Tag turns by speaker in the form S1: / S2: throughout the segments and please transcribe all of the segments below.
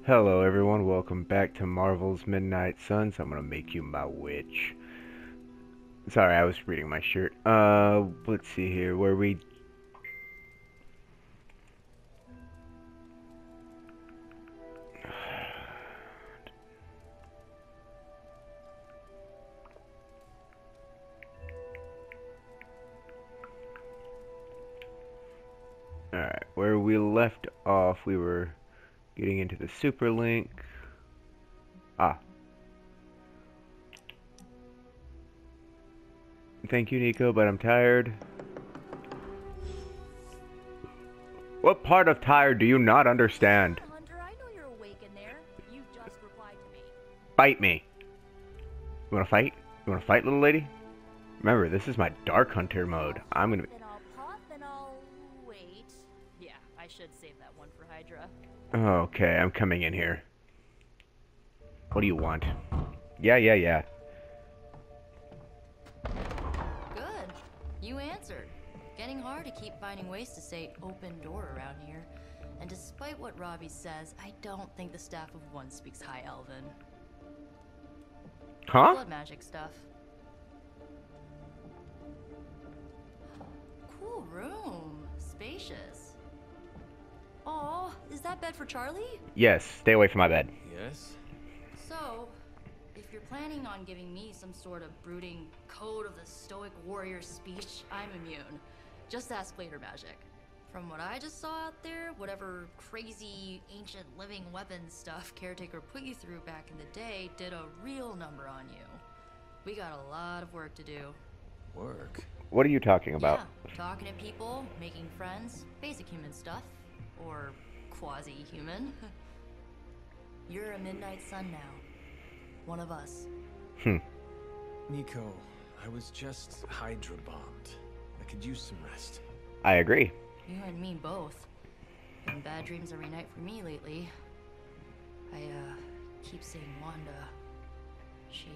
S1: Hello everyone, welcome back to Marvel's Midnight Suns. I'm gonna make you my witch. Sorry, I was reading my shirt. Let's see here, where we... Alright, where we left off, we were getting into the super link. Thank you, Nico, but I'm tired. What part of tired do you not understand?
S2: Hunter, I know you're awake in there. You just replied to me.
S1: Bite me. You wanna fight? You wanna fight, little lady? Remember, this is my Dark Hunter mode. I'm gonna...
S2: Then I'll puff and I'll wait. Yeah, I should save that one for Hydra.
S1: Okay, I'm coming in here. What do you want? Yeah.
S2: Good. You answered. Getting hard to keep finding ways to say open door around here. And despite what Robbie says, I don't think the staff of one speaks High Elven.
S1: Huh?
S2: Blood magic stuff. Cool room. Spacious. Aw, is that bed for Charlie?
S1: Yes, stay away from my bed.
S3: Yes?
S2: So, if you're planning on giving me some sort of brooding code of the stoic warrior speech, I'm immune. Just ask later magic. From what I just saw out there, whatever crazy ancient living weapons stuff Caretaker put you through back in the day did a real number on you. We got a lot of work to do.
S3: Work?
S1: What are you talking about?
S2: Yeah, talking to people, making friends, basic human stuff. Or quasi-human. You're a Midnight Sun now. One of us.
S3: Nico, I was just Hydra bombed. I could use some rest.
S1: I agree.
S2: You and me both. Been bad dreams every night for me lately. I, keep seeing Wanda. She...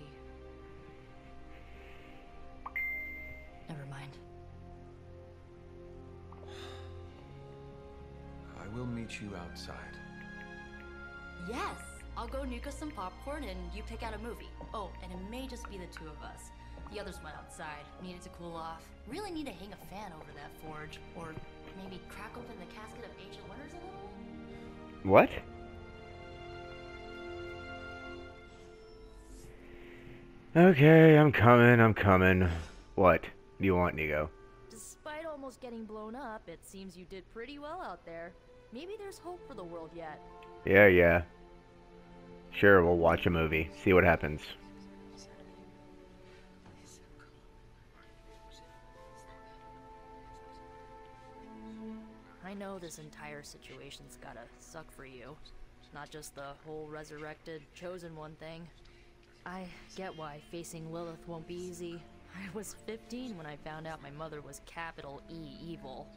S2: Never mind.
S3: I will meet you outside.
S2: Yes! I'll go nuke us some popcorn and you pick out a movie. Oh, and it may just be the two of us. The others went outside, needed to cool off. Really need to hang a fan over that forge. Or maybe crack open the casket of ancient wonders a little?
S1: What? Okay, I'm coming. What do you want, Nico?
S2: Despite almost getting blown up, it seems you did pretty well out there. Maybe there's hope for the world yet.
S1: Yeah. Sure, we'll watch a movie. See what happens.
S2: I know this entire situation's gotta suck for you. Not just the whole resurrected, chosen one thing. I get why facing Lilith won't be easy. I was 15 when I found out my mother was capital E evil.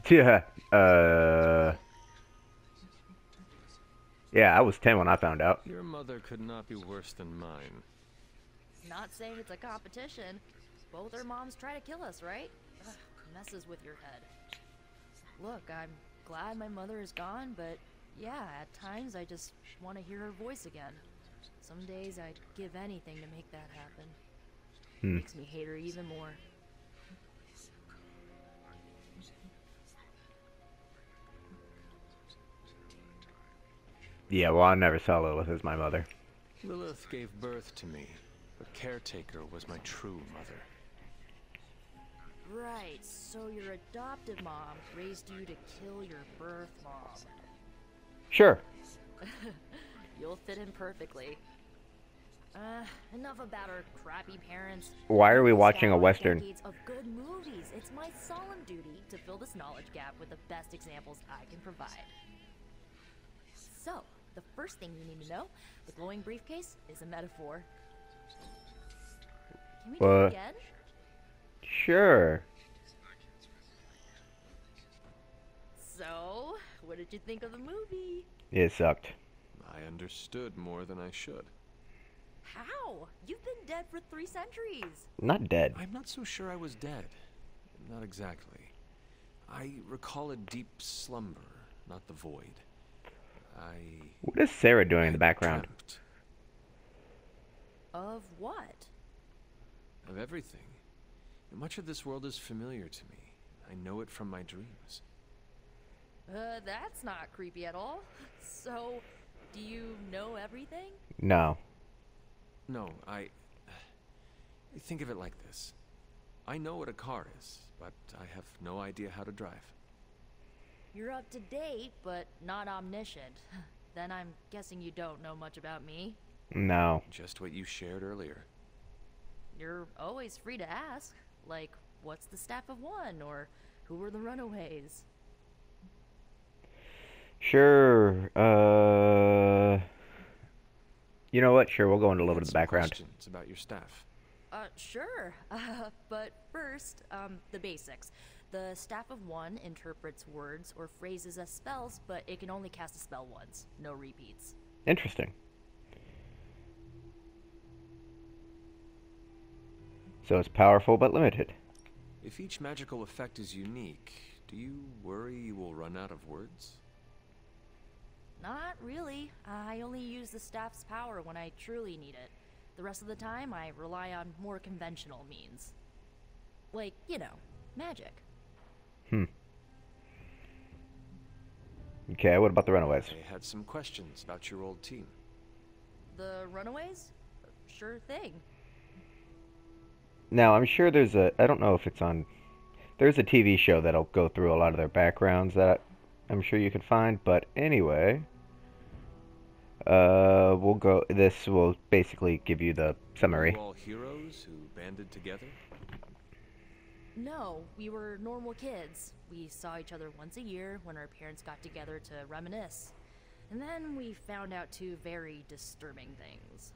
S1: Yeah, yeah, I was 10 when I found out.
S3: Your mother could not be worse than mine.
S2: Not saying it's a competition. Both our moms try to kill us, right? Ugh, messes with your head. Look, I'm glad my mother is gone, but yeah, at times I just want to hear her voice again. Some days I'd give anything to make that happen. Makes me hate her even more.
S1: Yeah, well, I never saw Lilith as my mother.
S3: Lilith gave birth to me, but Caretaker was my true mother.
S2: Right, so your adoptive mom raised you to kill your birth mom.
S1: Sure.
S2: You'll fit in perfectly. Enough about our crappy parents.
S1: Why are we watching a Western?
S2: Decades of good movies. It's my solemn duty to fill this knowledge gap with the best examples I can provide. So, the first thing you need to know, the glowing briefcase is a metaphor. Can we do it again?
S1: Sure.
S2: So, what did you think of the movie?
S1: It sucked.
S3: I understood more than I should.
S2: How? You've been dead for 3 centuries.
S1: Not dead.
S3: I'm not so sure I was dead. Not exactly. I recall a deep slumber, not the void.
S1: What is Sarah doing in the
S3: I
S1: background?
S3: dreamt
S2: Of what?
S3: of everything. Much of this world is familiar to me. I know it from my dreams.
S2: That's not creepy at all. So, do you know everything?
S1: No.
S3: No, think of it like this. I know what a car is, but I have no idea how to drive.
S2: You're up to date, but not omniscient. Then I'm guessing you don't know much about me.
S1: No.
S3: Just what you shared earlier.
S2: You're always free to ask. Like, what's the staff of one? Or who were the runaways?
S1: Sure. You know what? Sure, we'll go into a little bit of the
S3: Some
S1: background.
S3: questions about your staff.
S2: Sure. But first, the basics. The staff of one interprets words or phrases as spells, but it can only cast a spell once. No repeats.
S1: Interesting. So it's powerful but limited.
S3: If each magical effect is unique, do you worry you will run out of words?
S2: Not really. I only use the staff's power when I truly need it. The rest of the time, I rely on more conventional means. Like, you know, magic.
S1: Okay, what about the runaways?
S3: I had some questions about your old team.
S2: The runaways? Sure thing.
S1: Now, I'm sure there's I don't know if it's on, there's a TV show that'll go through a lot of their backgrounds that I'm sure you can find, but anyway, this will basically give you the summary.
S3: Were you all heroes who banded together?
S2: No, we were normal kids. We saw each other once a year when our parents got together to reminisce. And then we found out two very disturbing things.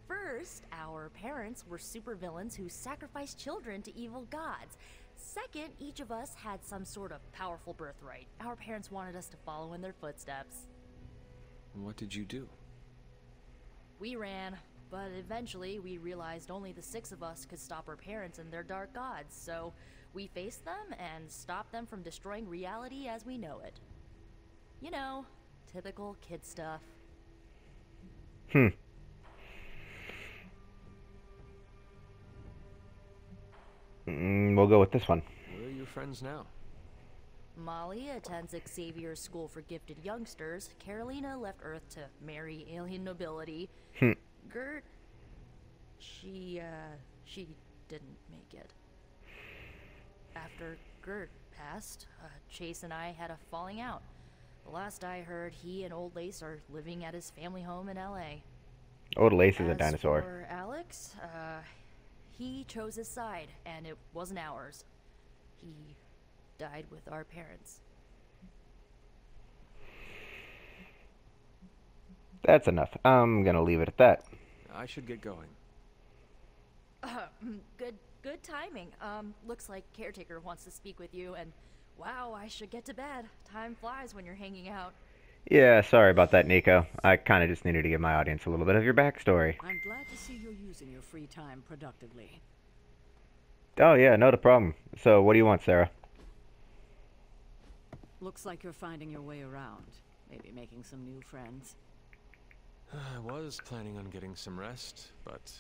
S2: First, our parents were supervillains who sacrificed children to evil gods. Second, each of us had some sort of powerful birthright. Our parents wanted us to follow in their footsteps.
S3: What did you do?
S2: We ran, but eventually we realized only the 6 of us could stop our parents and their dark gods, so we faced them and stopped them from destroying reality as we know it. You know, typical kid stuff.
S1: We'll go with this one.
S3: Where are your friends now?
S2: Molly attends Xavier's School for Gifted Youngsters. Carolina left Earth to marry alien nobility. Gert, she didn't make it. After Gert passed, Chase and I had a falling out. The last I heard, he and Old Lace are living at his family home in L.A.
S1: Old Lace is a
S2: As
S1: dinosaur.
S2: for Alex, he chose his side, and it wasn't ours. He died with our parents.
S1: That's enough. I'm gonna leave it at that.
S3: I should get going.
S2: Good timing. Looks like Caretaker wants to speak with you, and wow, I should get to bed. Time flies when you're hanging out.
S1: Yeah, sorry about that, Nico. I kind of just needed to give my audience a little bit of your backstory.
S4: I'm glad to see you're using your free time productively.
S1: Oh yeah, no problem. So, what do you want, Sarah?
S4: Looks like you're finding your way around. Maybe making some new friends.
S3: I was planning on getting some rest, but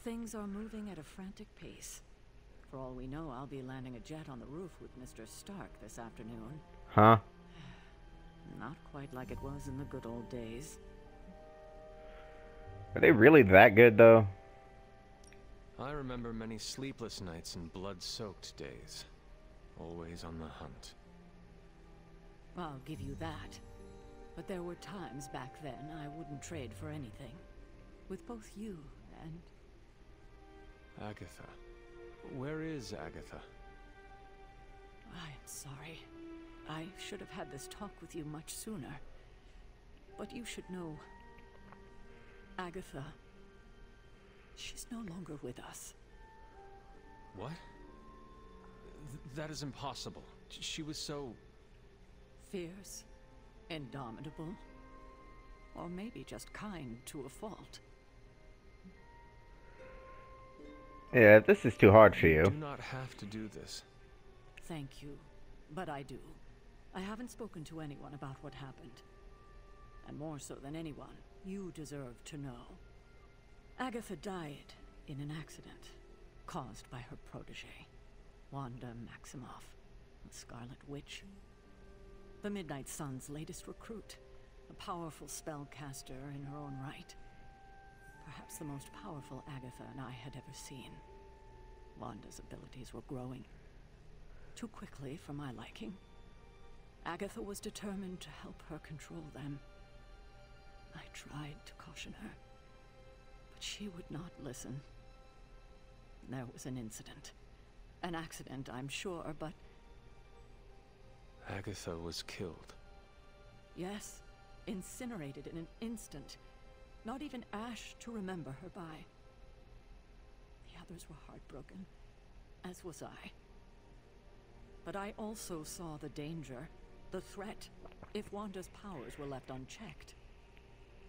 S4: Things are moving at a frantic pace. For all we know, I'll be landing a jet on the roof with Mr. Stark this afternoon.
S1: Huh?
S4: Not quite like it was in the good old days.
S1: Are they really that good, though?
S3: I remember many sleepless nights and blood-soaked days. Always on the hunt.
S4: I'll give you that. But there were times back then I wouldn't trade for anything. With both you and...
S3: Agatha. Where is Agatha?
S4: I'm sorry. I should have had this talk with you much sooner. But you should know... Agatha... She's no longer with us.
S3: What? That is impossible. She was so...
S4: Fierce, indomitable, or maybe just kind to a fault.
S1: Yeah, this is too hard for
S3: You
S1: you.
S3: do not have to do this.
S4: thank you, but I do. I haven't spoken to anyone about what happened. And more so than anyone, you deserve to know. Agatha died in an accident caused by her protege, Wanda Maximoff, the Scarlet Witch. The Midnight Sun's latest recruit, a powerful spellcaster in her own right. Perhaps the most powerful Agatha and I had ever seen. Wanda's abilities were growing. Too quickly for my liking. Agatha was determined to help her control them. I tried to caution her, but she would not listen. There was an incident. An accident, I'm sure, but...
S3: Agatha was killed.
S4: Yes, incinerated in an instant. Not even ash to remember her by. The others were heartbroken, as was I. But I also saw the danger, the threat, if Wanda's powers were left unchecked.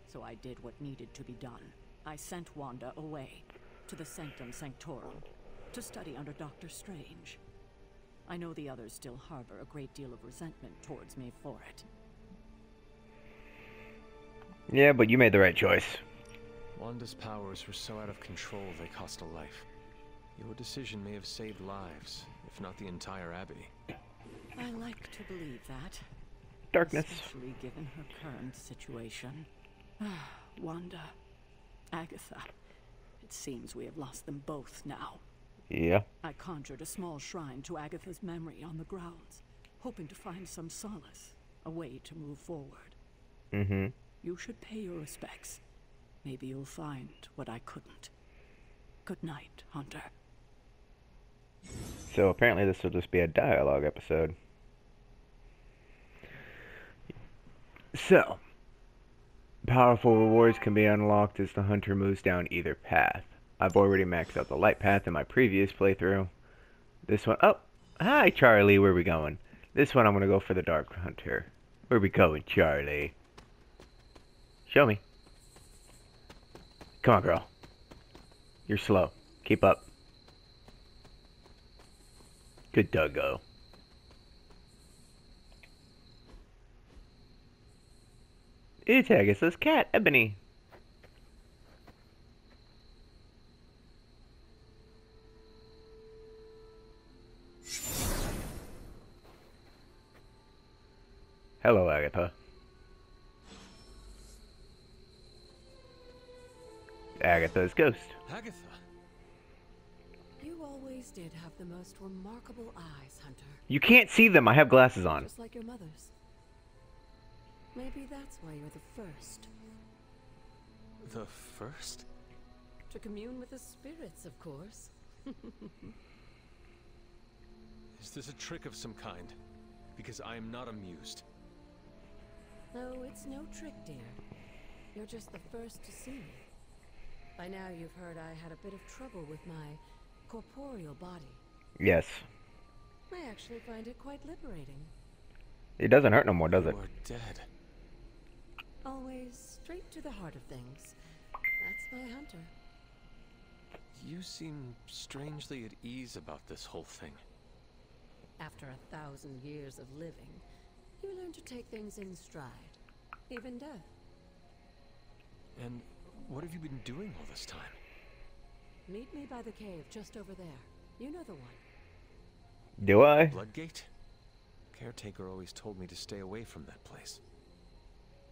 S4: So I did what needed to be done. I sent Wanda away, to the Sanctum Sanctorum, to study under Doctor Strange. I know the others still harbor a great deal of resentment towards me for it.
S1: Yeah, but you made the right choice.
S3: Wanda's powers were so out of control they cost a life. Your decision may have saved lives, if not the entire Abbey.
S4: I like to believe that.
S1: Darkness.
S4: Especially given her current situation. Wanda. Agatha. It seems we have lost them both now.
S1: Yeah.
S4: I conjured a small shrine to Agatha's memory on the grounds, hoping to find some solace, a way to move forward.
S1: Mm-hmm.
S4: You should pay your respects. Maybe you'll find what I couldn't. Good night, Hunter.
S1: So apparently this will just be a dialogue episode. So, powerful rewards can be unlocked as the hunter moves down either path. I've already maxed out the light path in my previous playthrough. This one, oh, hi Charlie, where are we going? This one I'm going to go for the dark hunter. Where are we going, Charlie? Show me. Come on, girl. You're slow. Keep up. Good doggo. It's Agatha's cat, Ebony. Hello, Agatha. Agatha's ghost.
S3: Agatha!
S4: You always did have the most remarkable eyes, Hunter.
S1: You can't see them. I have glasses on.
S4: Just like your mother's. Maybe that's why you're the first.
S3: The first?
S4: To commune with the spirits, of course.
S3: Is this a trick of some kind? Because I am not amused.
S4: No, it's no trick, dear. You're just the first to see me. By now you've heard I had a bit of trouble with my corporeal body.
S1: Yes.
S4: I actually find it quite liberating.
S1: It doesn't hurt no more, does it?
S3: You are dead.
S4: Always straight to the heart of things. That's my Hunter.
S3: You seem strangely at ease about this whole thing.
S4: After 1,000 years of living, you learn to take things in stride. Even death.
S3: And what have you been doing all this time?
S4: Meet me by the cave just over there. You know the one.
S1: Do I?
S3: Bloodgate? Caretaker always told me to stay away from that place.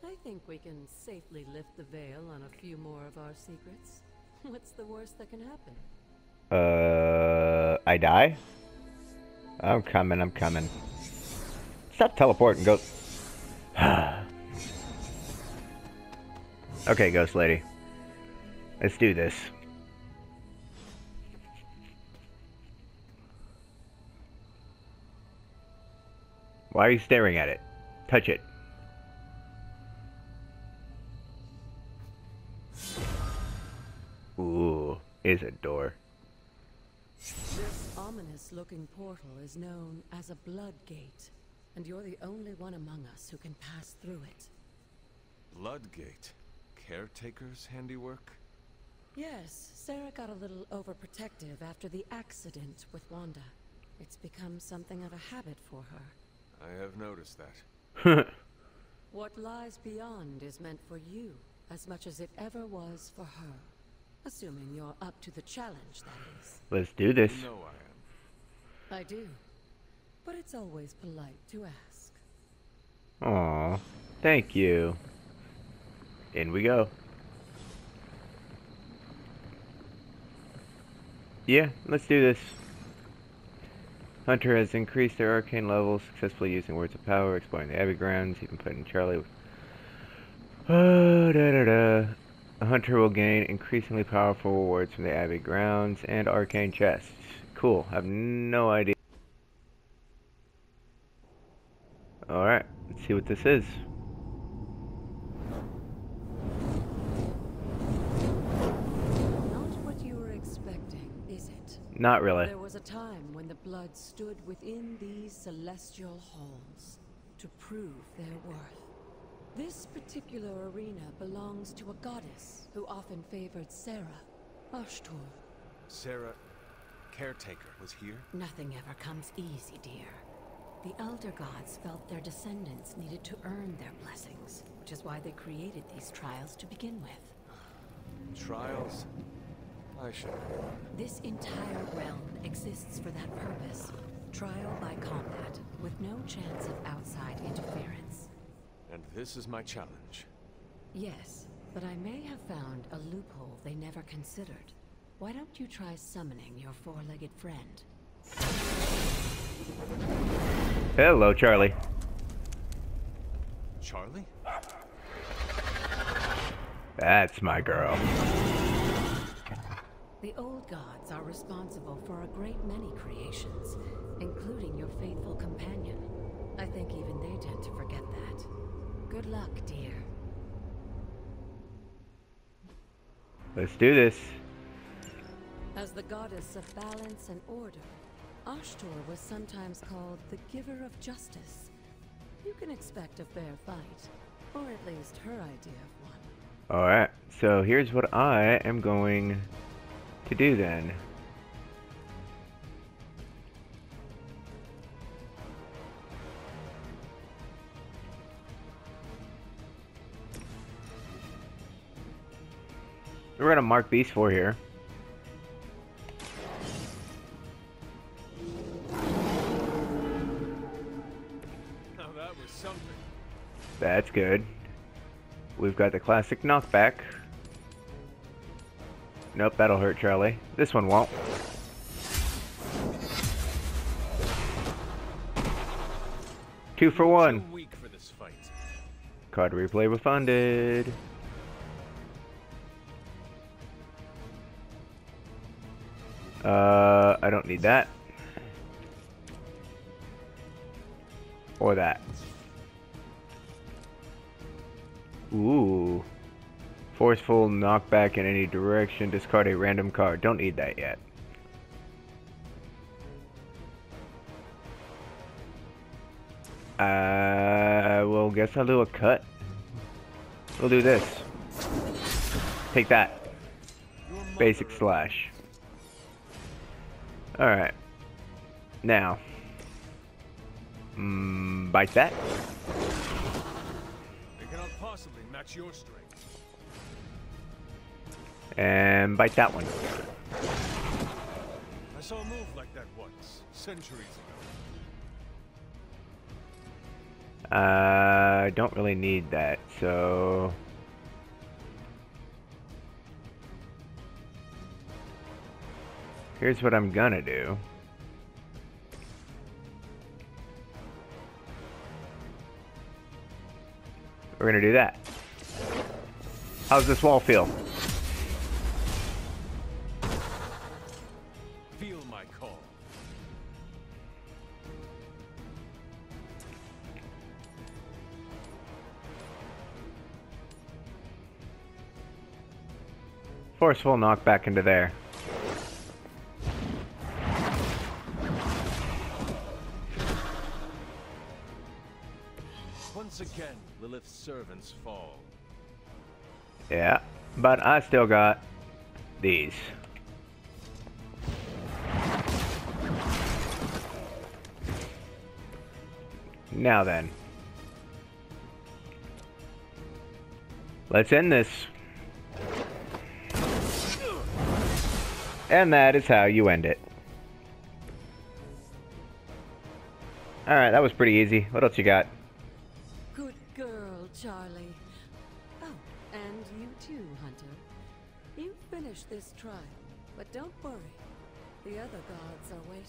S4: I think we can safely lift the veil on a few more of our secrets. What's the worst that can happen?
S1: I die? I'm coming. Stop teleporting, go. Okay, Ghost Lady. Let's do this. Why are you staring at it? Touch it. Ooh, is a door.
S4: This ominous-looking portal is known as a blood gate, and you're the only one among us who can pass through it.
S3: Bloodgate? Caretaker's handiwork?
S4: Yes, Sarah got a little overprotective after the accident with Wanda. It's become something of a habit for her.
S3: I have noticed that.
S4: What lies beyond is meant for you, as much as it ever was for her. Assuming you're up to the challenge, that is.
S1: Let's do this.
S3: You know I am.
S4: I do. But it's always polite to ask.
S1: Aw, thank you. In we go. Yeah, let's do this. Hunter has increased their arcane levels, successfully using words of power, exploring the Abbey grounds, even putting Charlie. A hunter will gain increasingly powerful rewards from the Abbey grounds and arcane chests. Cool. I have no idea. Alright, let's see what this is.
S4: Not what you were expecting, is it?
S1: Not really.
S4: There was a time when the blood stood within these celestial halls to prove their worth. This particular arena belongs to a goddess who often favored Sarah, Ashtur.
S3: Sarah, caretaker, was here?
S4: Nothing ever comes easy, dear. The Elder Gods felt their descendants needed to earn their blessings, which is why they created these trials to begin with.
S3: Trials? I should have known.
S4: This entire realm exists for that purpose. Trial by combat, with no chance of outside interference.
S3: And this is my challenge.
S4: Yes, but I may have found a loophole they never considered. Why don't you try summoning your four-legged friend?
S1: Hello, Charlie.
S3: Charlie?
S1: That's my girl.
S4: The old gods are responsible for a great many creations, including your faithful companion. I think even they tend to forget that. Good luck, dear.
S1: Let's do this.
S4: As the goddess of balance and order, Ashtur was sometimes called the giver of justice. You can expect a fair fight, or at least her idea of one.
S1: Alright, so here's what I am going to do then. We're gonna mark these four here.
S3: Now that was something.
S1: That's good. We've got the classic knockback. Nope, that'll hurt Charlie. This one won't. Two for one.
S3: Too weak for this fight.
S1: Card replay refunded. I don't need that. Or that. Ooh. Forceful knockback in any direction. Discard a random card. Don't need that yet. Well, guess I'll do a cut. We'll do this. Take that. Basic slash. Alright. Now. Bite that.
S3: They cannot possibly match your strength.
S1: And bite that one.
S3: I saw a move like that once, centuries ago.
S1: I don't really need that, so... Here's what I'm gonna do. We're gonna do that. How's this wall feel?
S3: Feel my call.
S1: Forceful knockback into there.
S3: Once again, Lilith's servants fall.
S1: Yeah, but I still got these. Now then. Let's end this. And that is how you end it. Alright, that was pretty easy. What else you got?
S4: Good girl, Charlie. Oh, and you too, Hunter. You finished this trial, but don't worry. The other gods are waiting.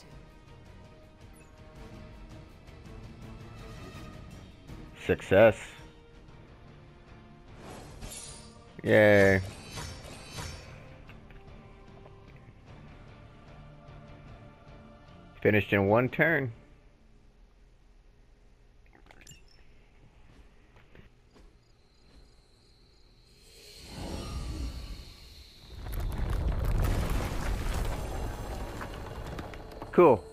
S1: Success. Yay. Finished in one turn. Cool.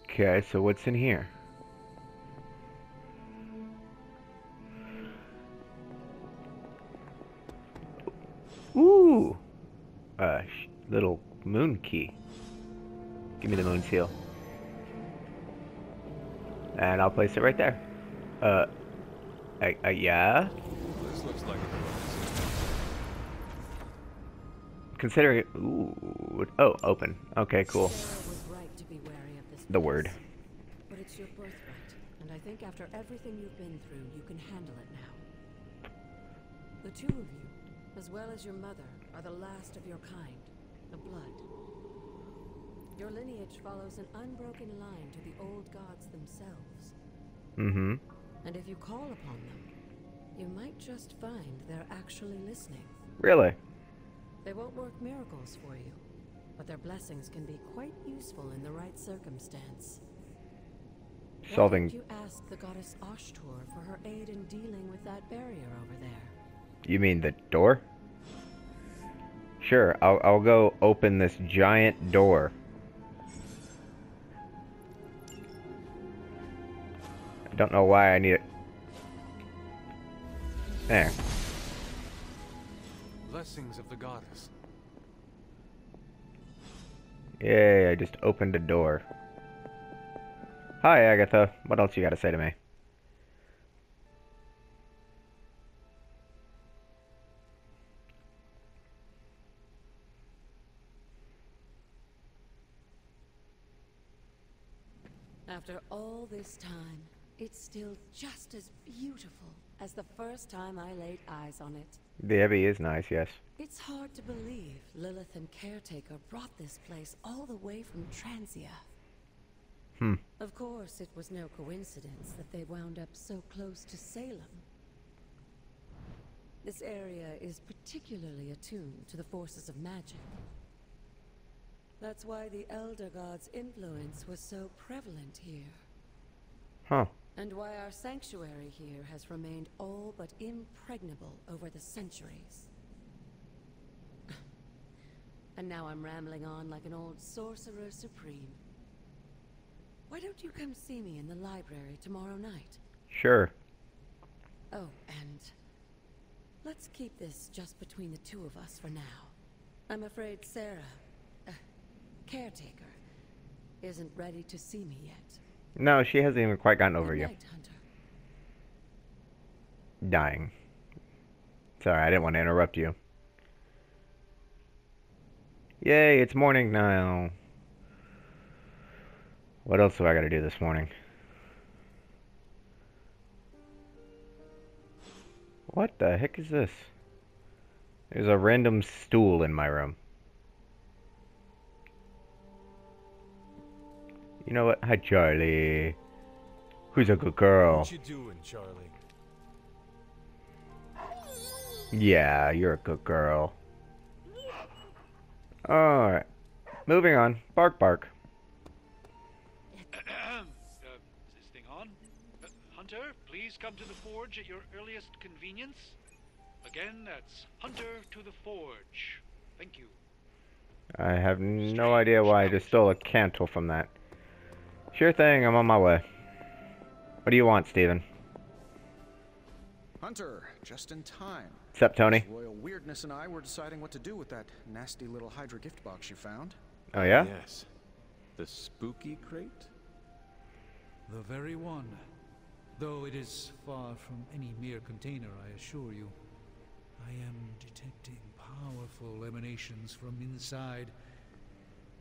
S1: Okay, so what's in here? Ooh! Little moon key. Give me the moon seal. And I'll place it right there. Yeah?
S3: This looks like
S1: Consider it. Ooh. Oh, open. Okay, cool.
S4: Sarah was right to be wary of this
S1: The
S4: place.
S1: word.
S4: But it's your birthright, and I think after everything you've been through, you can handle it now. The two of you, as well as your mother, are the last of your kind, the blood. Your lineage follows an unbroken line to the old gods themselves.
S1: Mm-hmm.
S4: And if you call upon them, you might just find they're actually listening.
S1: Really?
S4: They won't work miracles for you, but their blessings can be quite useful in the right circumstance. Why
S1: Solving.
S4: don't you ask the goddess Ashtur for her aid in dealing with that barrier over there?
S1: You mean the door? Sure, I'll go open this giant door. I don't know why I need it. There.
S3: blessings of the goddess.
S1: Yay, I just opened a door. Hi, Agatha. What else you gotta say to me?
S4: After all this time, it's still just as beautiful as the first time I laid eyes on it.
S1: The Abbey is nice, yes.
S4: It's hard to believe Lilith and Caretaker brought this place all the way from Transia. Of course, it was no coincidence that they wound up so close to Salem. This area is particularly attuned to the forces of magic. That's why the Elder God's influence was so prevalent here.
S1: Huh.
S4: And why our sanctuary here has remained all but impregnable over the centuries. And now I'm rambling on like an old sorcerer supreme. Why don't you come see me in the library tomorrow night?
S1: Sure.
S4: Oh, and let's keep this just between the two of us for now. I'm afraid Sarah, Caretaker, isn't ready to see me yet.
S1: No, she hasn't even quite gotten over
S4: Good
S1: you.
S4: night, Hunter.
S1: Dying. Sorry, I didn't want to interrupt you. Yay, it's morning now. What else do I gotta do this morning? What the heck is this? There's a random stool in my room. You know what? Hi, Charlie. Who's a good girl?
S3: What you doing, Charlie?
S1: Yeah, you're a good girl. Alright. Moving on. Bark, bark.
S5: Is this thing on? Hunter, please come to the forge at your earliest convenience. Again, that's Hunter to the forge. Thank you.
S1: I have no idea why I just stole a cantle from that. Sure thing, I'm on my way. What do you want, Steven?
S6: Hunter, just in time.
S1: What's up, Tony?
S6: Royal Weirdness and I were deciding what to do with that nasty little Hydra gift box you found.
S1: Oh, yeah?
S3: Yes. The spooky crate?
S5: The very one. Though it is far from any mere container, I assure you. I am detecting powerful emanations from inside.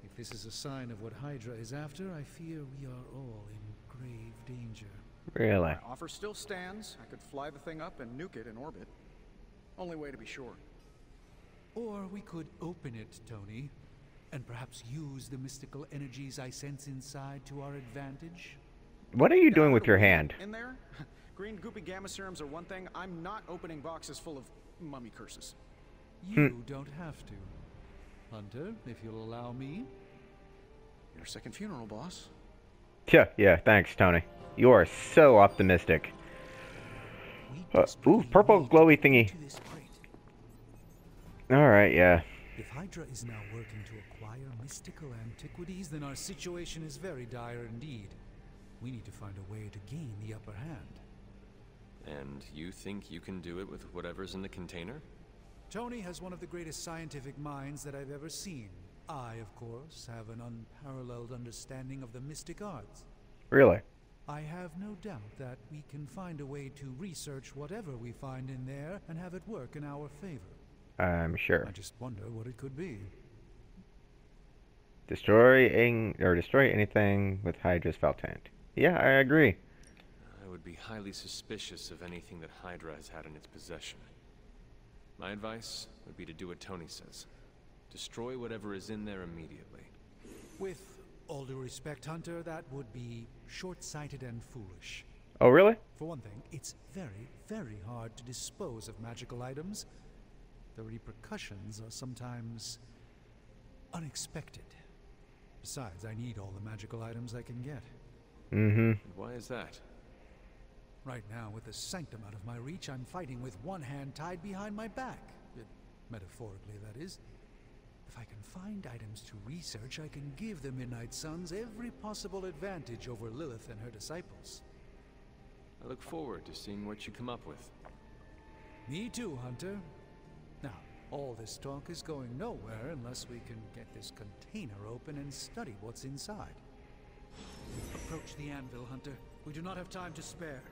S5: If this is a sign of what Hydra is after, I fear we are all in grave danger.
S1: Really?
S6: My offer still stands. I could fly the thing up and nuke it in orbit. Only way to be sure.
S5: Or we could open it, Tony, and perhaps use the mystical energies I sense inside to our advantage.
S1: What are you doing with your hand?
S6: In there? Green goopy gamma serums are one thing. I'm not opening boxes full of mummy curses.
S5: You don't have to. Hunter, if you'll allow me.
S6: Your second funeral, boss.
S1: Yeah, thanks, Tony. You are so optimistic. Ooh, purple glowy thingy. Alright, yeah.
S5: If Hydra is now working to acquire mystical antiquities, then our situation is very dire indeed. We need to find a way to gain the upper hand.
S3: And you think you can do it with whatever's in the container?
S5: Tony has one of the greatest scientific minds that I've ever seen. I, of course, have an unparalleled understanding of the mystic arts.
S1: Really?
S5: I have no doubt that we can find a way to research whatever we find in there and have it work in our favor.
S1: I'm sure.
S5: I just wonder what it could be.
S1: Destroy anything with Hydra's Faltant. Yeah, I agree.
S3: I would be highly suspicious of anything that Hydra has had in its possession. My advice would be to do what Tony says. Destroy whatever is in there immediately.
S5: With all due respect, Hunter, that would be short-sighted and foolish.
S1: Oh, really?
S5: For one thing, it's very, very hard to dispose of magical items. The repercussions are sometimes unexpected. Besides, I need all the magical items I can get.
S1: Mm-hmm.
S3: Why is that?
S5: Right now, with the sanctum out of my reach, I'm fighting with one hand tied behind my back. Metaphorically, that is. If I can find items to research, I can give the Midnight Suns every possible advantage over Lilith and her disciples.
S3: I look forward to seeing what you come up with.
S5: Me too, Hunter. Now, all this talk is going nowhere unless we can get this container open and study what's inside. Approach the anvil, Hunter. We do not have time to spare.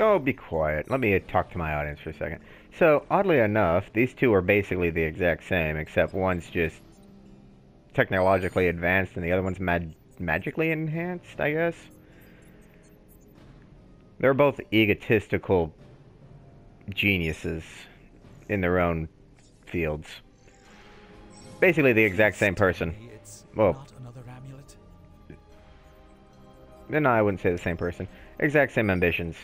S1: Oh, be quiet. Let me talk to my audience for a second. So, oddly enough, these two are basically the exact same, except one's just technologically advanced and the other one's magically enhanced, I guess. They're both egotistical geniuses in their own fields. Basically the exact same person. Well,
S5: Not another amulet.
S1: no, I wouldn't say the same person. Exact same ambitions.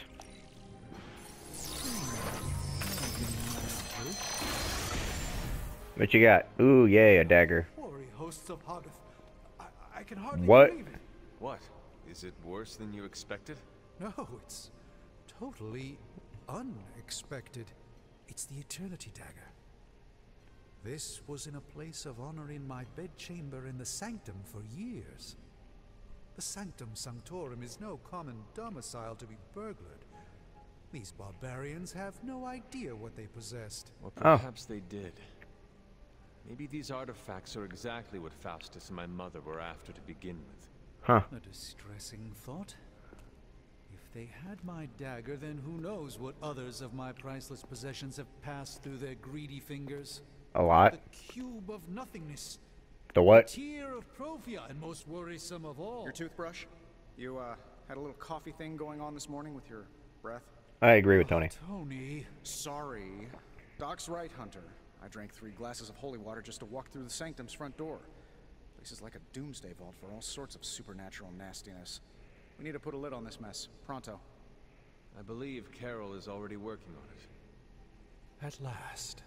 S1: What you got? Ooh, yay, a dagger.
S5: Hoary hosts of Hoggith. I can hardly
S1: What?
S5: believe it.
S3: What? Is it worse than you expected?
S5: No, it's totally unexpected. It's the Eternity Dagger. This was in a place of honor in my bedchamber in the Sanctum for years. The Sanctum Sanctorum is no common domicile to be burglared. These barbarians have no idea what they possessed.
S3: Or perhaps they did. Maybe these artifacts are exactly what Faustus and my mother were after to begin with.
S1: Huh.
S5: A distressing thought. If they had my dagger, then who knows what others of my priceless possessions have passed through their greedy fingers.
S1: A lot.
S5: The cube of nothingness.
S1: The what?
S5: Tear of Profia, and most worrisome of all.
S6: Your toothbrush? You, had a little coffee thing going on this morning with your breath?
S1: I agree with Tony.
S5: Tony.
S6: Sorry. Doc's right, Hunter. I drank 3 glasses of holy water just to walk through the Sanctum's front door. This is like a doomsday vault for all sorts of supernatural nastiness. We need to put a lid on this mess. Pronto.
S3: I believe Carol is already working on it.
S5: At last.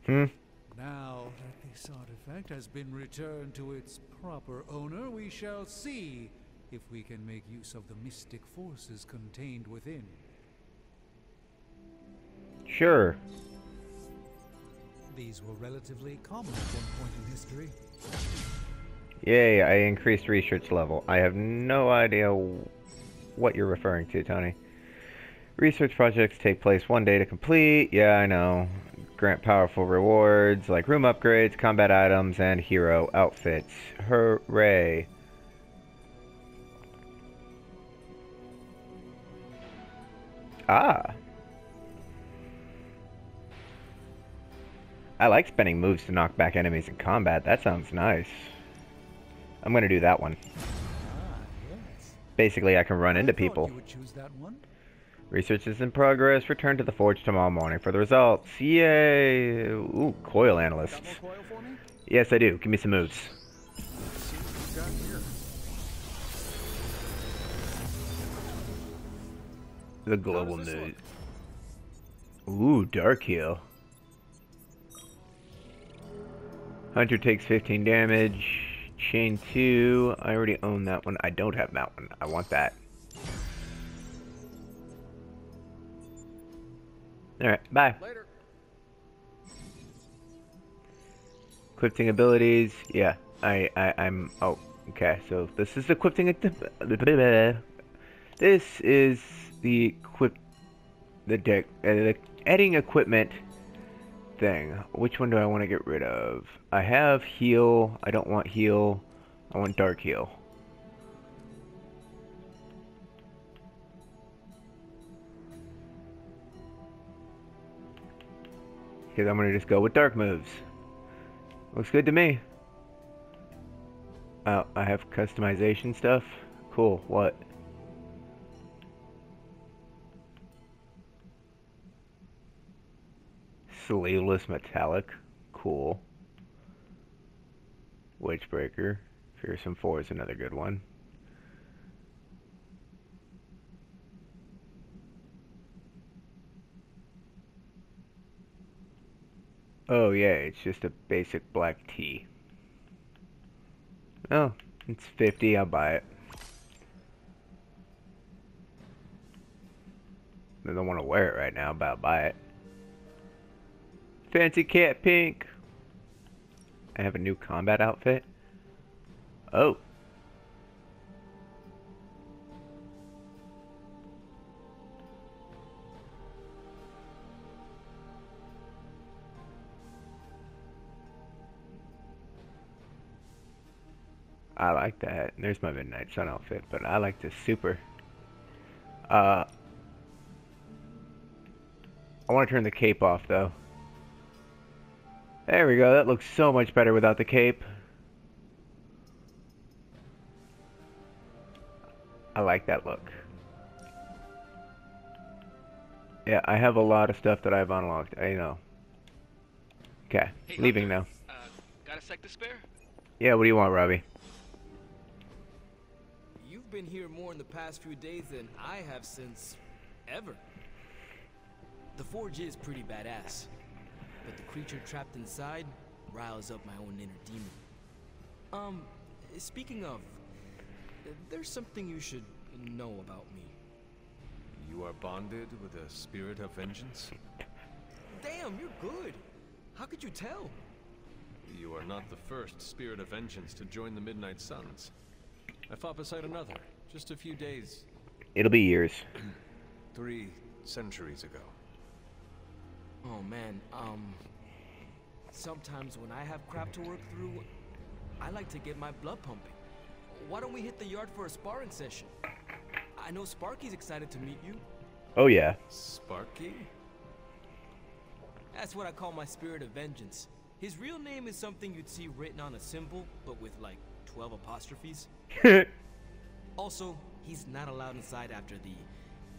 S5: Now that this artifact has been returned to its proper owner, we shall see if we can make use of the mystic forces contained within.
S1: Sure.
S5: These were relatively common at one point in history.
S1: Yay, I increased research level. I have no idea what you're referring to, Tony. Research projects take place 1 day to complete. Yeah, I know. Grant powerful rewards like room upgrades, combat items, and hero outfits. Hooray. Ah. I like spending moves to knock back enemies in combat. That sounds nice. I'm gonna do that one.
S5: Ah, yes.
S1: Basically, I can run into
S5: I thought
S1: people.
S5: you would choose that one.
S1: Research is in progress. Return to the forge tomorrow morning for the results. Yay! Ooh, coil analysts.
S6: Got more coil for me?
S1: Yes, I do. Give me some moves.
S6: Let's see what we've got here.
S1: The global
S6: How does this
S1: news. Ooh, dark heal. Hunter takes 15 damage. Chain 2. I already own that one. I don't have that one. I want that. Alright, bye.
S6: Later.
S1: Equipping abilities. Yeah, I'm. Oh, okay. So this is equipping. This is the the adding equipment thing. Which one do I want to get rid of? I have heal. I don't want heal. I want dark heal. Because I'm gonna just go with dark moves. Looks good to me. Oh, I have customization stuff. Cool. What? Sleeveless metallic. Cool. Witchbreaker. Fearsome 4 is another good one. Oh yeah, it's just a basic black tee. Oh, it's 50, I'll buy it. I don't want to wear it right now, but I'll buy it. Fancy cat pink. I have a new combat outfit. Oh. I like that. There's my Midnight Sun outfit, but I like this super. I want to turn the cape off, though. There we go. That looks so much better without the cape. I like that look. Yeah, I have a lot of stuff that I've unlocked. I know. Okay,
S7: Hey,
S1: leaving
S7: Hunter,
S1: now.
S7: Got a sec to spare?
S1: Yeah, what do you want, Robbie?
S8: You've been here more in the past few days than I have since ever. The forge is pretty badass, but the creature trapped inside riles up my own inner demon. Speaking of, there's something you should know about me.
S3: You are bonded with a spirit of vengeance?
S8: Damn, you're good. How could you tell?
S3: You are not the first spirit of vengeance to join the Midnight Suns. I fought beside another, just a few days.
S1: It'll be years.
S3: 3 centuries ago.
S8: Oh man, sometimes when I have crap to work through, I like to get my blood pumping. Why don't we hit the yard for a sparring session? I know Sparky's excited to meet you.
S1: Oh yeah.
S3: Sparky?
S8: That's what I call my spirit of vengeance. His real name is something you'd see written on a symbol, but with like 12 apostrophes. Also, he's not allowed inside after the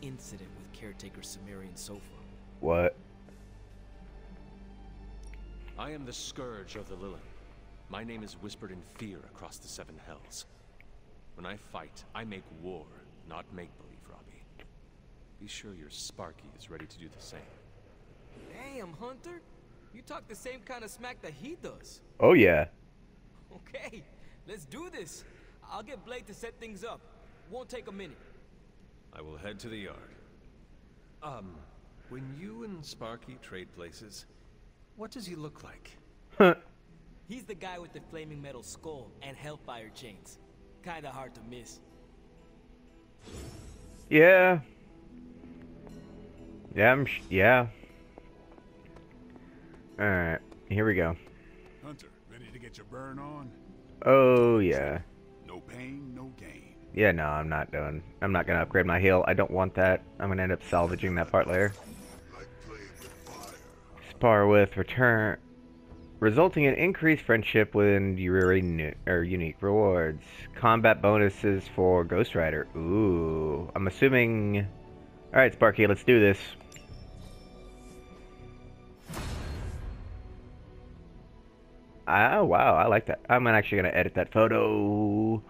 S8: incident with caretaker Sumerian Sofa.
S1: What?
S3: I am the scourge of the Lilith. My name is whispered in fear across the 7 hells. When I fight, I make war, not make-believe, Robbie. Be sure your Sparky is ready to do the same.
S8: Damn, Hunter. You talk the same kind of smack that he does.
S1: Oh yeah.
S8: Okay, let's do this. I'll get Blade to set things up. Won't take a minute.
S3: I will head to the yard. When you and Sparky trade places, what does he look like?
S8: He's the guy with the flaming metal skull and hellfire chains. Kinda hard to miss.
S1: Yeah. Yeah, yeah. Alright, here we go.
S7: Hunter, ready to get your burn on?
S1: Oh, yeah.
S7: No pain, no gain.
S1: Yeah, no, I'm not doing. I'm not gonna upgrade my heal. I don't want that. I'm gonna end up salvaging that part later.
S7: Like playing with fire.
S1: Spar with return, resulting in increased friendship with your unique rewards. Combat bonuses for Ghost Rider. Ooh, I'm assuming. All right, Sparky, let's do this. Oh wow, I like that. I'm actually gonna edit that photo.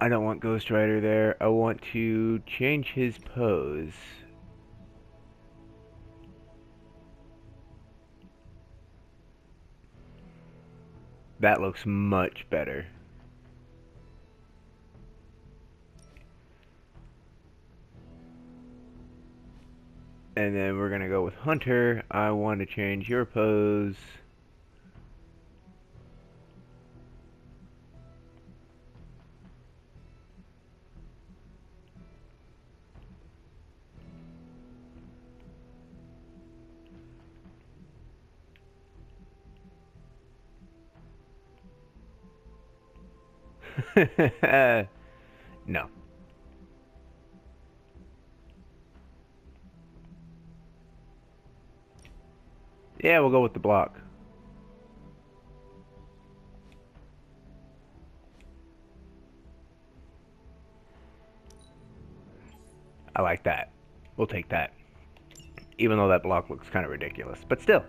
S1: I don't want Ghost Rider there. I want to change his pose. That looks much better. And then we're gonna go with Hunter. I want to change your pose. No. Yeah, we'll go with the block. I like that. We'll take that. Even though that block looks kind of ridiculous. But still.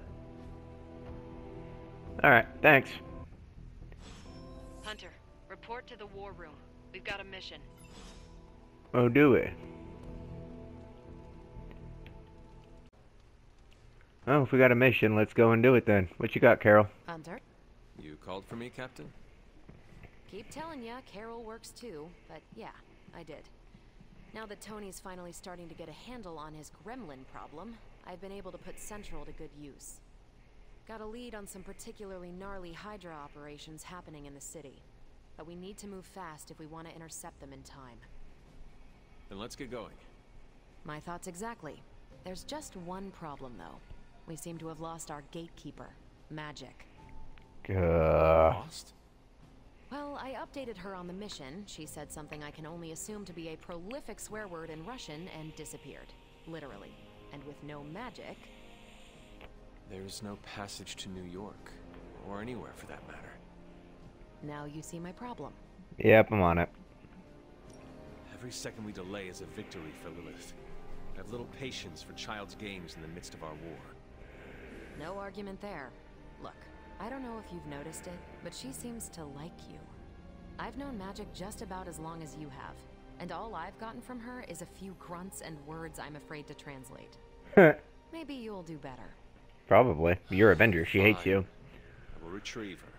S1: Alright, thanks.
S9: Hunter, report to the war room. We've got a mission.
S1: Oh, do we? Oh, if we got a mission, let's go and do it then. What you got, Carol?
S2: Hunter?
S3: You called for me, Captain?
S9: Keep telling ya, Carol works too, but yeah, I did. Now that Tony's finally starting to get a handle on his gremlin problem, I've been able to put Central to good use. Got a lead on some particularly gnarly Hydra operations happening in the city. But we need to move fast if we want to intercept them in time.
S3: Then let's get going.
S9: My thoughts exactly. There's just one problem, though. We seem to have lost our gatekeeper, Magic.
S3: Lost?
S9: Well, I updated her on the mission. She said something I can only assume to be a prolific swear word in Russian and disappeared. Literally. And with no magic...
S3: There's no passage to New York. Or anywhere, for that matter.
S9: Now you see my problem.
S1: Yep, I'm on it.
S3: Every second we delay is a victory for Lilith. I have little patience for child's games in the midst of our war.
S9: No argument there. Look, I don't know if you've noticed it, but she seems to like you. I've known Magic just about as long as you have, and all I've gotten from her is a few grunts and words I'm afraid to translate. Maybe you'll do better.
S1: Probably. You're Avenger. She hates
S3: Fine.
S1: you.
S3: I will retrieve her.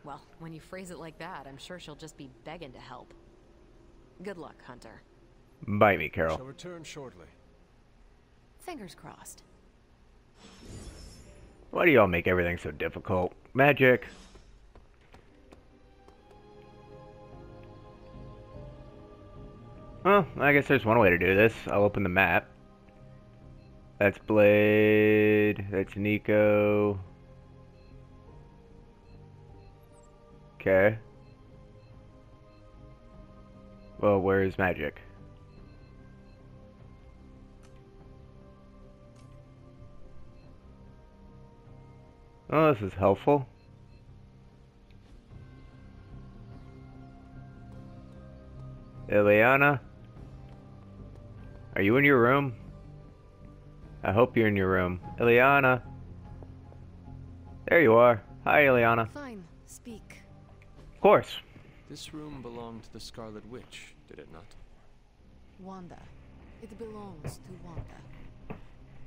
S9: Well, when you phrase it like that, I'm sure she'll just be begging to help. Good luck, Hunter.
S1: Bite me, Carol.
S3: Shall return shortly.
S9: Fingers crossed.
S1: Why do y'all make everything so difficult? Magic. Well, I guess there's one way to do this. I'll open the map. That's Blade. That's Nico. Okay. Well, where is Magic? Oh, this is helpful. Ileana? Are you in your room? I hope you're in your room. Ileana? There you are. Hi, Ileana.
S9: Fine, speak.
S1: Of course.
S3: This room belonged to the Scarlet Witch, did it not?
S10: Wanda. It belongs to Wanda.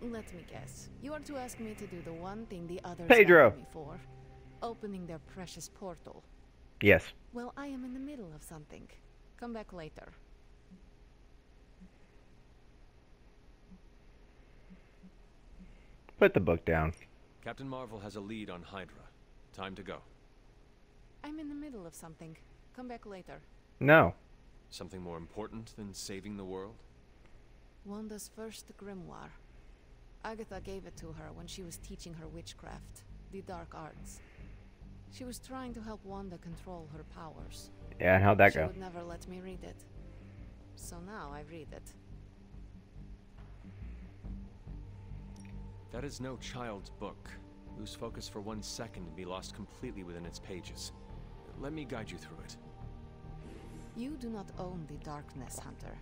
S10: Let me guess. You are to ask me to do the one thing the others
S1: Pedro.
S10: asked me for. Opening their precious portal.
S1: Yes.
S10: Well, I am in the middle of something. Come back later.
S1: Put the book down.
S3: Captain Marvel has a lead on Hydra. Time to go.
S10: I'm in the middle of something. Come back later.
S1: No.
S3: Something more important than saving the world?
S10: Wanda's first grimoire. Agatha gave it to her when she was teaching her witchcraft, the dark arts. She was trying to help Wanda control her powers.
S1: Yeah, and how'd that
S10: She
S1: go?
S10: would never let me read it. So now I read it.
S3: That is no child's book. Lose focus for 1 second and be lost completely within its pages. Let me guide you through it.
S10: You do not own the darkness, Hunter.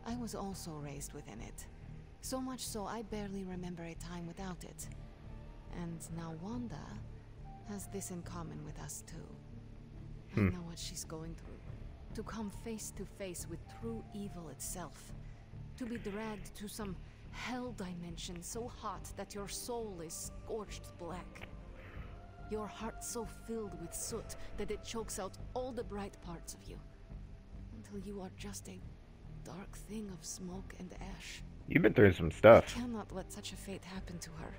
S10: I was also raised within it. So much so I barely remember a time without it. And now Wanda has this in common with us too. I know what she's going through. To come face to face with true evil itself. To be dragged to some hell dimension so hot that your soul is scorched black. Your heart so filled with soot that it chokes out all the bright parts of you. Until you are just a dark thing of smoke and ash.
S1: You've been through some
S10: I
S1: stuff.
S10: cannot let such a fate happen to her.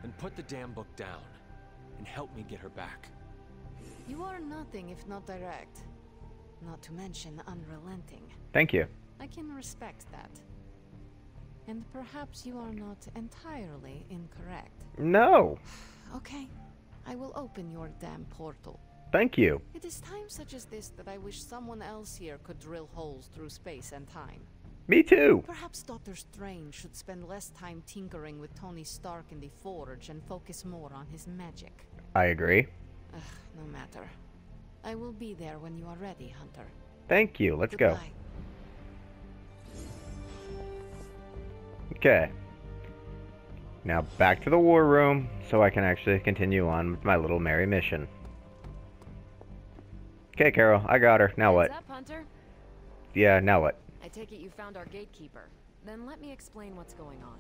S3: Then put the damn book down and help me get her back.
S10: You are nothing if not direct. Not to mention unrelenting.
S1: Thank you.
S10: I can respect that. And perhaps you are not entirely incorrect.
S1: No.
S10: Okay, I will open your damn portal.
S1: Thank you.
S10: It is times such as this that I wish someone else here could drill holes through space and time.
S1: Me too.
S10: Perhaps Doctor Strange should spend less time tinkering with Tony Stark in the Forge and focus more on his magic.
S1: I agree.
S10: Ugh, no matter. I will be there when you are ready, Hunter.
S1: Thank you. Let's go.
S10: Goodbye.
S1: Okay. Now back to the war room so I can actually continue on with my little merry mission. Okay, Carol, I got her. Now what?
S9: Heads up, Hunter.
S1: Yeah, now what?
S9: I take it you found our gatekeeper. Then let me explain what's going on.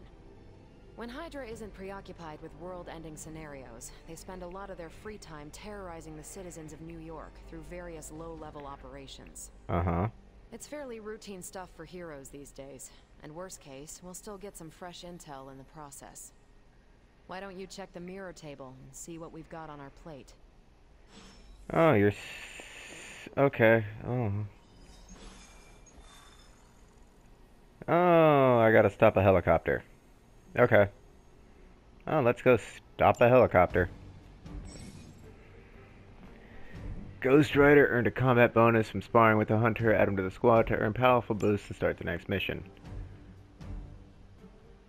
S9: When Hydra isn't preoccupied with world-ending scenarios, they spend a lot of their free time terrorizing the citizens of New York through various low-level operations.
S1: Uh-huh.
S9: It's fairly routine stuff for heroes these days, and worst case, we'll still get some fresh intel in the process. Why don't you check the mirror table and see what we've got on our plate?
S1: Oh, you're... Okay. Oh. Oh, I gotta stop a helicopter. Okay. Oh, let's go stop a helicopter. Ghost Rider earned a combat bonus from sparring with the Hunter. Add him to the squad to earn powerful boosts to start the next mission.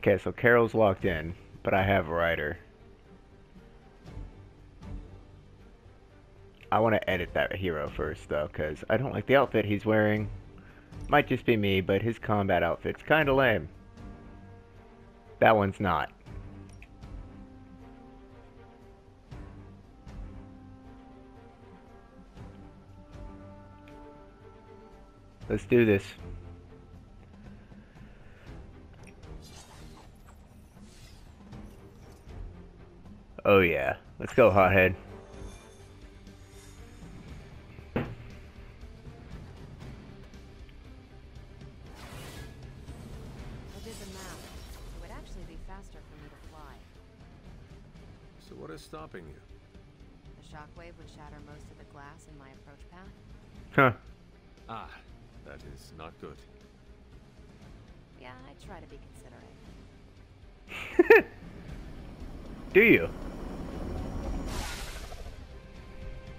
S1: Okay, so Carol's locked in, but I have Rider. I want to edit that hero first, though, because I don't like the outfit he's wearing. Might just be me, but his combat outfit's kind of lame. That one's not. Let's do this. Oh yeah. Let's go, hothead.
S9: I did the math. It would actually be faster for me to fly.
S3: So what is stopping you?
S9: The shockwave would shatter most of the glass in my approach path.
S1: Huh.
S3: Ah, that is not good.
S9: Yeah, I try to be considerate.
S1: Do you?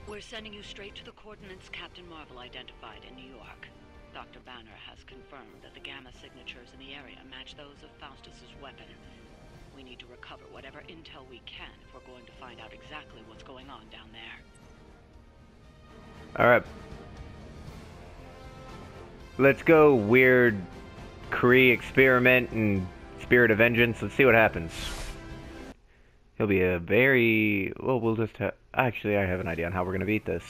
S11: We're sending you straight to the coordinates Captain Marvel identified in New York. Dr. Banner has confirmed that the gamma signatures in the area match those of Faustus's weapon. We need to recover whatever intel we can if we're going to find out exactly what's going on down there.
S1: Alright. Let's go weird Kree experiment and Spirit of Vengeance. Let's see what happens. He'll be a very... Well, we'll just have... Actually, I have an idea on how we're going to beat this.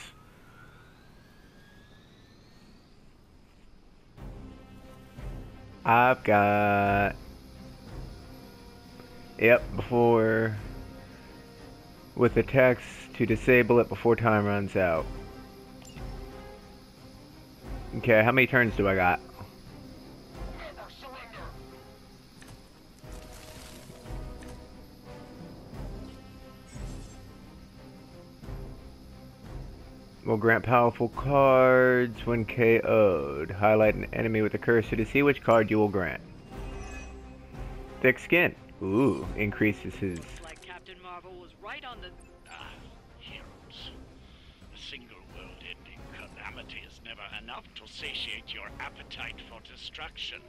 S1: I've got... Yep, before... With the text to disable it before time runs out. Okay, how many turns do I got? will grant powerful cards when KO'd. Highlight an enemy with a cursor to see which card you will grant. Thick skin. Ooh, increases his...
S11: Looks like Captain Marvel was right on the...
S12: Heroes. A single world-ending calamity is never enough to satiate your appetite for destruction.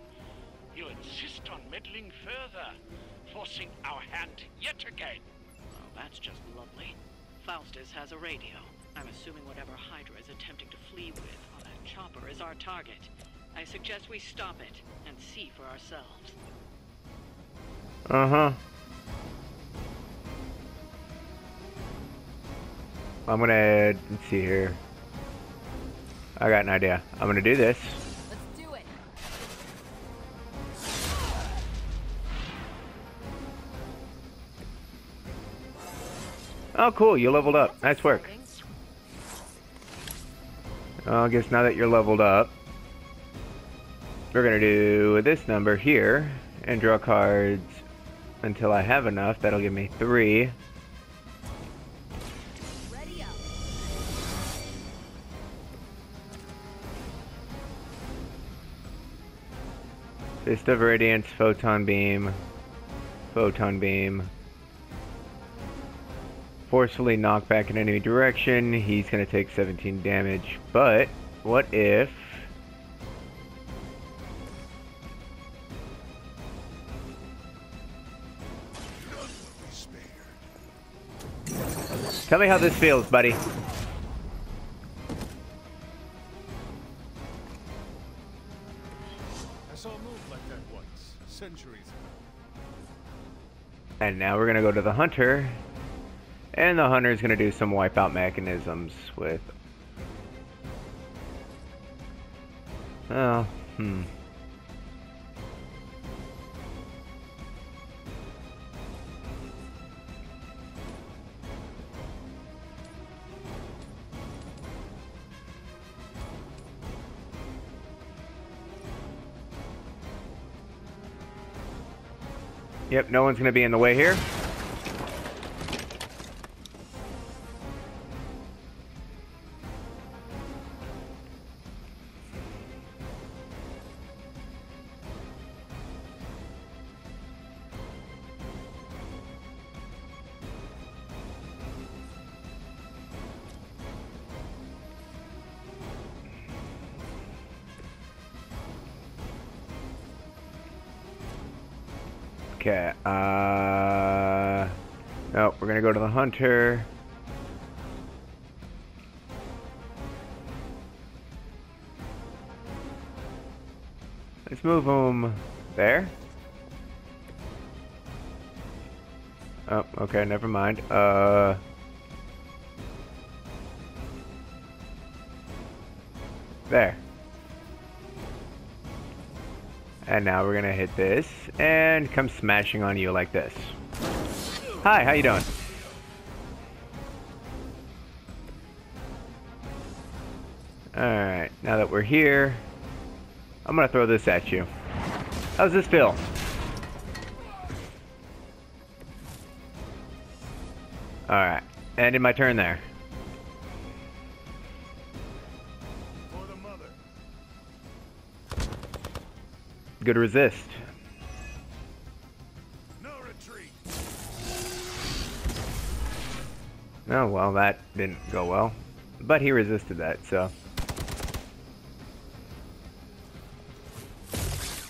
S12: You insist on meddling further, forcing our hand yet again.
S11: Well, that's just lovely. Faustus has a radio. I'm assuming whatever Hydra is attempting to flee with on that chopper is our target. I suggest we stop it and see for ourselves.
S1: Uh-huh. I'm gonna... let's see here. I got an idea. I'm gonna do this.
S9: Let's do it.
S1: Oh, cool. You leveled up. Nice work. I guess now that you're leveled up, we're gonna do this number here and draw cards until I have enough. That'll give me 3.
S9: Ready up.
S1: Fist of Radiance, Photon Beam, Photon Beam. Forcefully knock back in enemy direction. He's gonna take 17 damage. But what if... Tell me how this feels, buddy.
S12: I saw a move like that once, centuries ago.
S1: And now we're gonna go to the Hunter. And the Hunter's gonna do some wipeout mechanisms with... oh, Yep, no one's gonna be in the way here. Okay, no, we're gonna go to the Hunter. Let's move him there. Oh, okay, never mind. There. And now we're gonna hit this and come smashing on you like this. Hi, how you doing? Alright, now that we're here, I'm gonna throw this at you. How's this feel? Alright, ended my turn there.
S7: For the mother.
S1: Good resist.
S7: No retreat.
S1: Oh, well, that didn't go well. But he resisted that, so...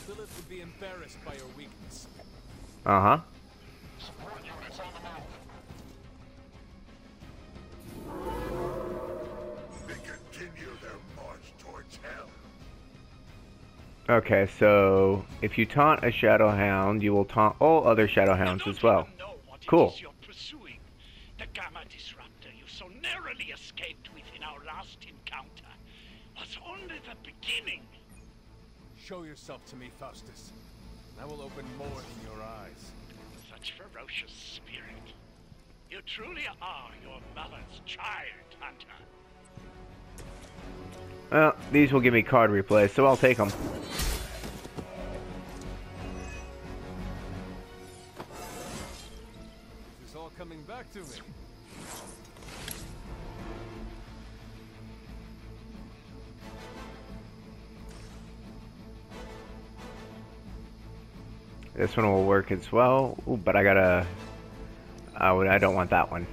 S3: Lilith would be embarrassed by your weakness.
S1: Uh-huh.
S7: Support units on the move. They continue their march towards hell.
S1: Okay, so if you taunt a Shadow Hound, you will taunt all other Shadow Hounds as well. Cool.
S12: You're pursuing. The Gamma Disruptor you so narrowly escaped with in our last encounter was only the beginning.
S3: Show yourself to me, Faustus. And I will open more than your eyes.
S12: Such ferocious spirit. You truly are your mother's child, Hunter.
S1: Well, these will give me card replays, so I'll take them.
S3: It's all coming back to me.
S1: This one will work as well. Ooh, but I gotta... I don't want that one.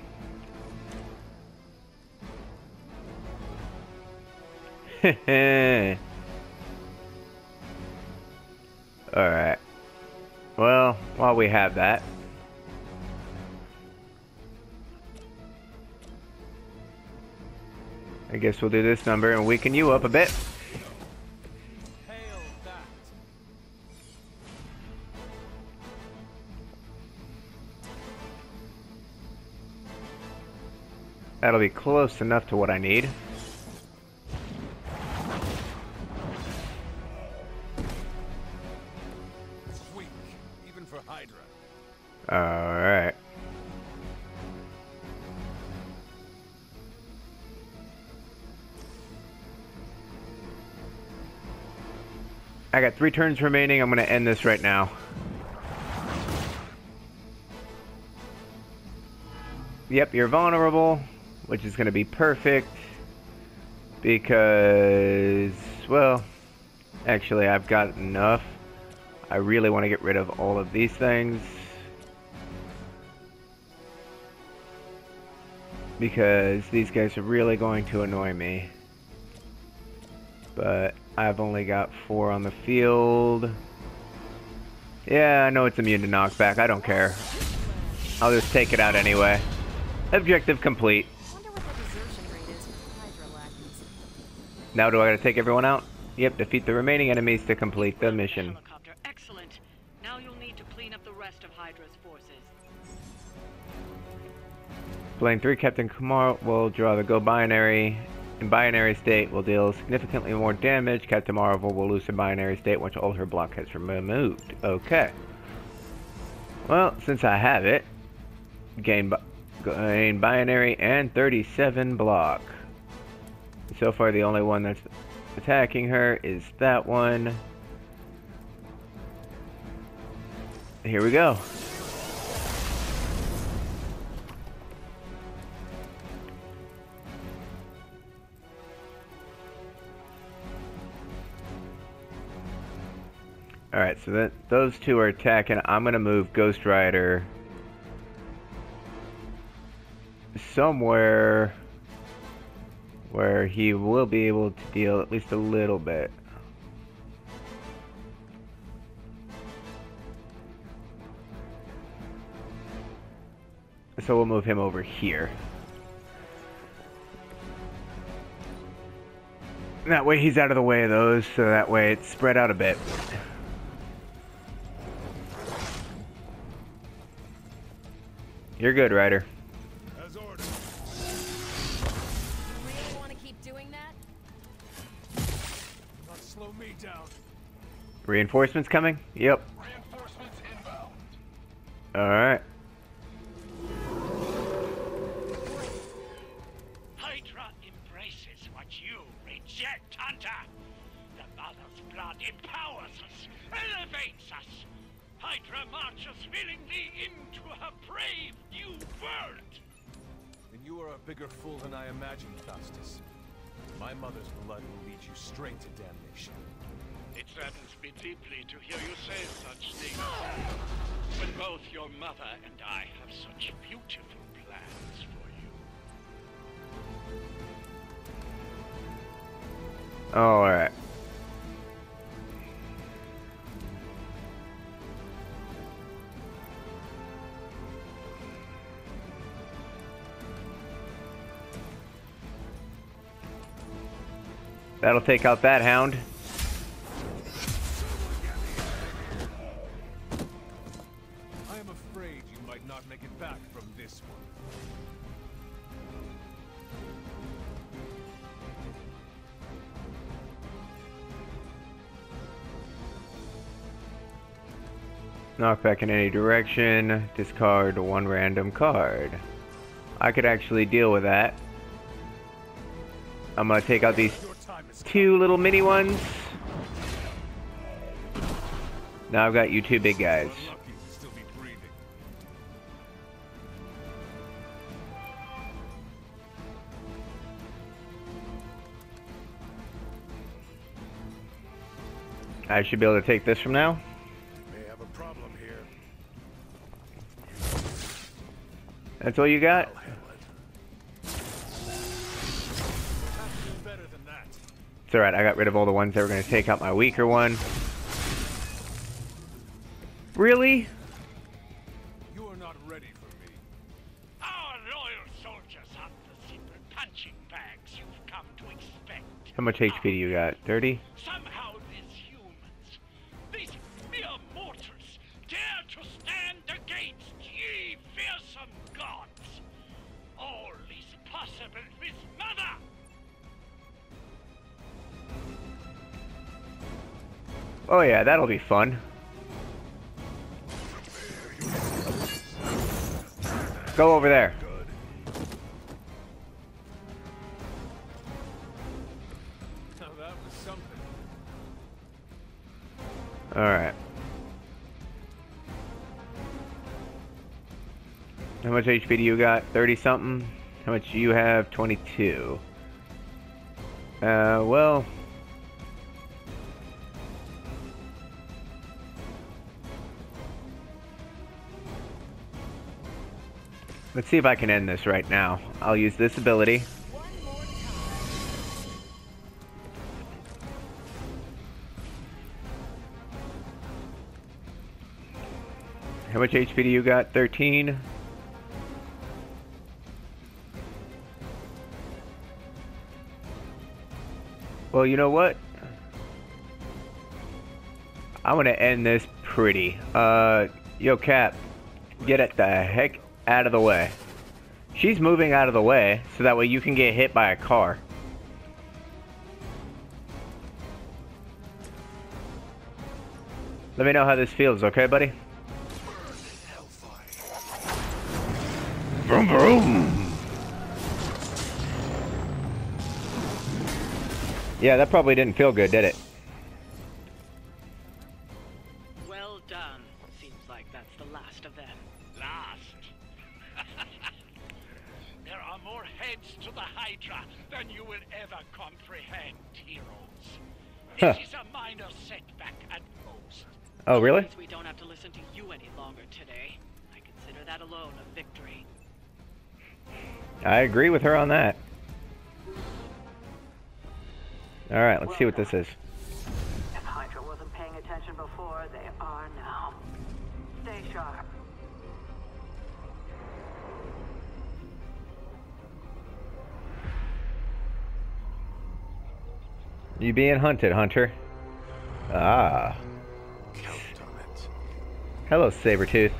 S1: Alright. Well, while we have that... I guess we'll do this number and weaken you up a bit. That'll be close enough to what I need.
S3: Weak, even for Hydra.
S1: Alright. I got 3 turns remaining. I'm gonna end this right now. Yep, you're vulnerable, which is gonna be perfect. Because, well, actually I've got enough. I really want to get rid of all of these things. Because these guys are really going to annoy me. But I've only got 4 on the field. Yeah, I know it's immune to knockback. I don't care. I'll just take it out anyway. Objective complete. Now do I gotta take everyone out? Yep, defeat the remaining enemies to complete the mission.
S11: Helicopter, excellent. Now you'll need to clean up the rest of Hydra's forces.
S1: Plane 3, Captain Kumar will draw the Go Binary. In binary state, will deal significantly more damage. Captain Marvel will lose in binary state once all her block has been removed. Okay. Well, since I have it, gain binary and 37 block. So far, the only one that's attacking her is that one. Here we go. Alright, so those 2 are attacking. I'm gonna move Ghost Rider somewhere where he will be able to deal at least a little bit. So we'll move him over here. That way he's out of the way of those, so that way it's spread out a bit. You're good, Ryder.
S3: As ordered.
S9: You really want to keep doing that?
S3: Not slow me down.
S1: Reinforcements coming? Yep.
S3: Reinforcements inbound.
S1: Alright.
S12: Hydra embraces what you reject, Hunter. The Mother's blood empowers us, elevates us. Hydra marches willingly into her brave new world.
S3: And you are a bigger fool than I imagined, Faustus. My mother's blood will lead you straight to damnation.
S12: It saddens me deeply to hear you say such things, when both your mother and I have such beautiful plans for you.
S1: Alright. That'll take out that hound.
S3: I am afraid you might not make it back from this one.
S1: Knockback in any direction. Discard 1 random card. I could actually deal with that. I'm gonna take out these 2 little mini ones. Now I've got you 2 big guys. I should be able to take this from now.
S7: May have a problem here.
S1: That's all you got? It's alright, I got rid of all the ones that were going to take out my weaker one. Really?
S3: You are not ready for me.
S12: Our loyal soldiers have the simple punching bags you've come to expect.
S1: How much HP do you got? 30?
S12: Somehow these humans, these mere mortals, dare to stand against ye fearsome gods. All is possible with Mother.
S1: Oh yeah, that'll be fun. Go over there.
S3: Now that was something.
S1: Alright. How much HP do you got? 30 something? How much do you have? 22. Well... let's see if I can end this right now. I'll use this ability. How much HP do you got? 13? Well, you know what? I want to end this pretty. Yo, Cap, get it the heck out of the way. She's moving out of the way, so that way you can get hit by a car. Let me know how this feels, okay, buddy? Vroom, vroom. Yeah, that probably didn't feel good, did it?
S11: Well done. Seems like that's the last of them.
S12: Last. There are more heads to the Hydra than you will ever comprehend, heroes.
S1: Huh.
S12: It is a minor setback at most.
S1: Oh, really?
S11: Means we don't have to listen to you any longer today. I consider that alone a victory.
S1: I agree with her on that. Alright, let's see what this is.
S13: If Hydra wasn't paying attention before, they are now. Stay sharp.
S1: You being hunted, Hunter. Ah.
S3: Count on it.
S1: Hello, Sabretooth.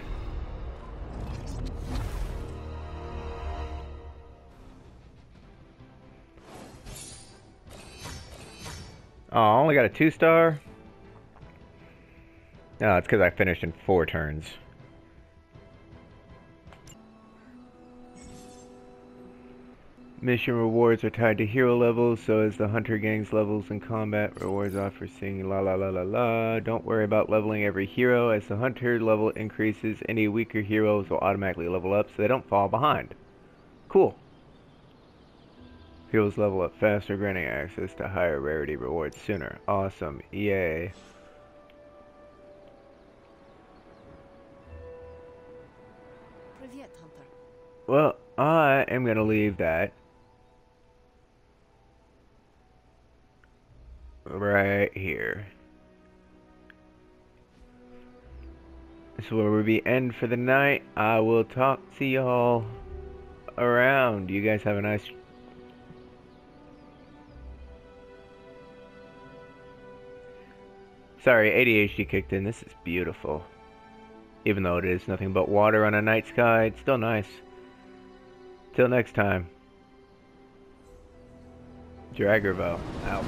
S1: Oh, I only got a 2-star? No, it's because I finished in 4 turns. Mission rewards are tied to hero levels, so as the Hunter gang's levels in combat, rewards offer singing la la la la la. Don't worry about leveling every hero. As the Hunter level increases, any weaker heroes will automatically level up so they don't fall behind. Cool. Heroes level up faster, granting access to higher rarity rewards sooner. Awesome. Yay.
S10: Привет, Hunter.
S1: Well, I am going to leave that right here. This will be the end for the night. I will talk to y'all around. You guys have a nice... Sorry, ADHD kicked in. This is beautiful. Even though it is nothing but water on a night sky, it's still nice. Till next time. Dragervo, out.